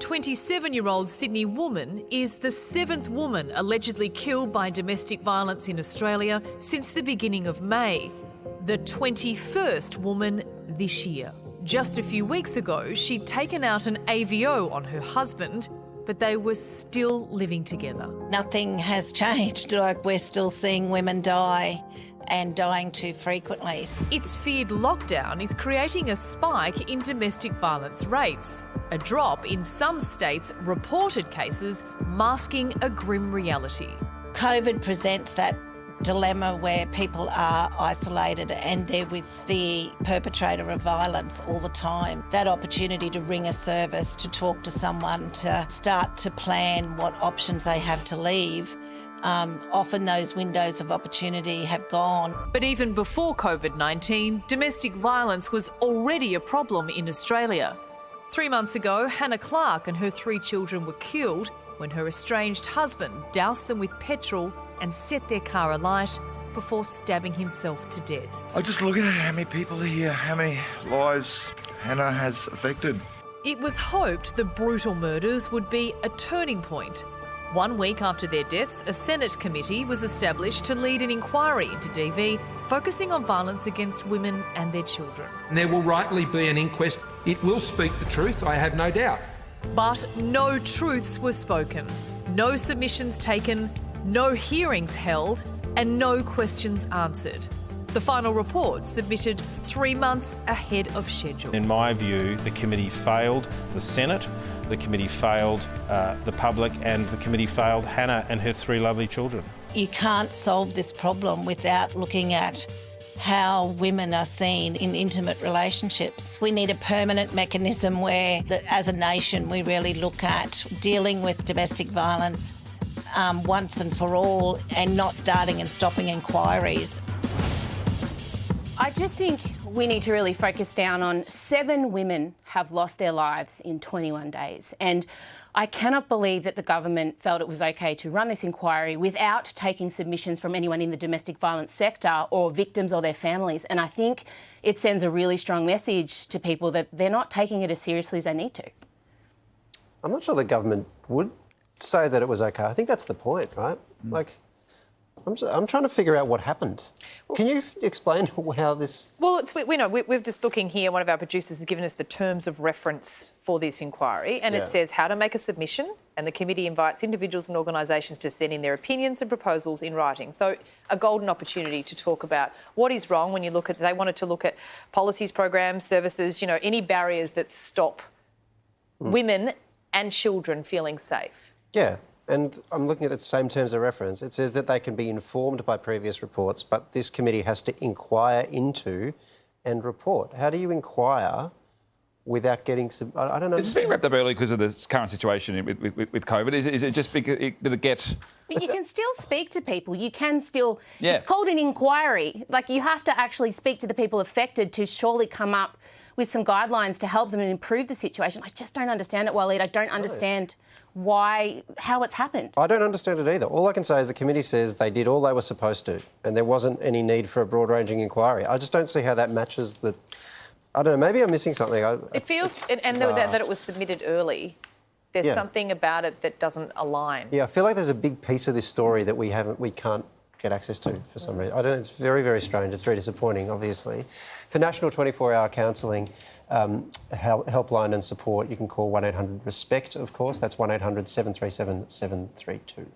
27-year-old Sydney woman is the 7th woman allegedly killed by domestic violence in Australia since the beginning of May. The 21st woman this year. Just a few weeks ago, she'd taken out an AVO on her husband, but they were still living together. Nothing has changed. Like, we're still seeing women die and dying too frequently. It's feared lockdown is creating a spike in domestic violence rates. A drop in some states' reported cases masking a grim reality. COVID presents that dilemma where people are isolated and they're with the perpetrator of violence all the time. That opportunity to ring a service, to talk to someone, to start to plan what options they have to leave, often those windows of opportunity have gone. But even before COVID-19, domestic violence was already a problem in Australia. 3 months ago, Hannah Clark and her 3 children were killed when her estranged husband doused them with petrol and set their car alight before stabbing himself to death. I'm just looking at how many people are here, how many lives Hannah has affected. It was hoped the brutal murders would be a turning point. 1 week after their deaths, a Senate committee was established to lead an inquiry into DV, focusing on violence against women and their children. There will rightly be an inquest. It will speak the truth, I have no doubt. But no truths were spoken, no submissions taken, no hearings held, and no questions answered. The final report submitted 3 months ahead of schedule. In my view, the committee failed the Senate, the committee failed the public, and the committee failed Hannah and her 3 lovely children. You can't solve this problem without looking at how women are seen in intimate relationships. We need a permanent mechanism where, as a nation, we really look at dealing with domestic violence once and for all, and not starting and stopping inquiries. I just think we need to really focus down on 7 women have lost their lives in 21 days. And I cannot believe that the government felt it was okay to run this inquiry without taking submissions from anyone in the domestic violence sector or victims or their families. And I think it sends a really strong message to people that they're not taking it as seriously as they need to. I'm not sure the government would say that it was okay. I think that's the point, right? Like, I'm trying to figure out what happened. Can you explain how this... Well, we're just looking here. One of our producers has given us the terms of reference for this inquiry, and it says how to make a submission, and the committee invites individuals and organisations to send in their opinions and proposals in writing. So a golden opportunity to talk about what is wrong when you look at... They wanted to look at policies, programs, services, any barriers that stop women and children feeling safe. Yeah. And I'm looking at the same terms of reference. It says that they can be informed by previous reports, but this committee has to inquire into and report. How do you inquire without getting some... I don't know. Is this being wrapped up early because of the current situation with COVID? Is it just because did it get... But you can still speak to people. You can still... Yeah. It's called an inquiry. Like, you have to actually speak to the people affected to surely come up with some guidelines to help them and improve the situation. I just don't understand it, Waleed. I don't understand how it's happened. I don't understand it either. All I can say is the committee says they did all they were supposed to and there wasn't any need for a broad-ranging inquiry. I just don't see how that matches the... I don't know, maybe I'm missing something. It feels... And that it was submitted early. There's something about it that doesn't align. Yeah, I feel like there's a big piece of this story that we can't get access to for some reason. I don't know, it's very, very strange. It's very disappointing, obviously. For National 24-Hour Counselling helpline and support, you can call 1-800-RESPECT, of course. That's 1-800-737-732.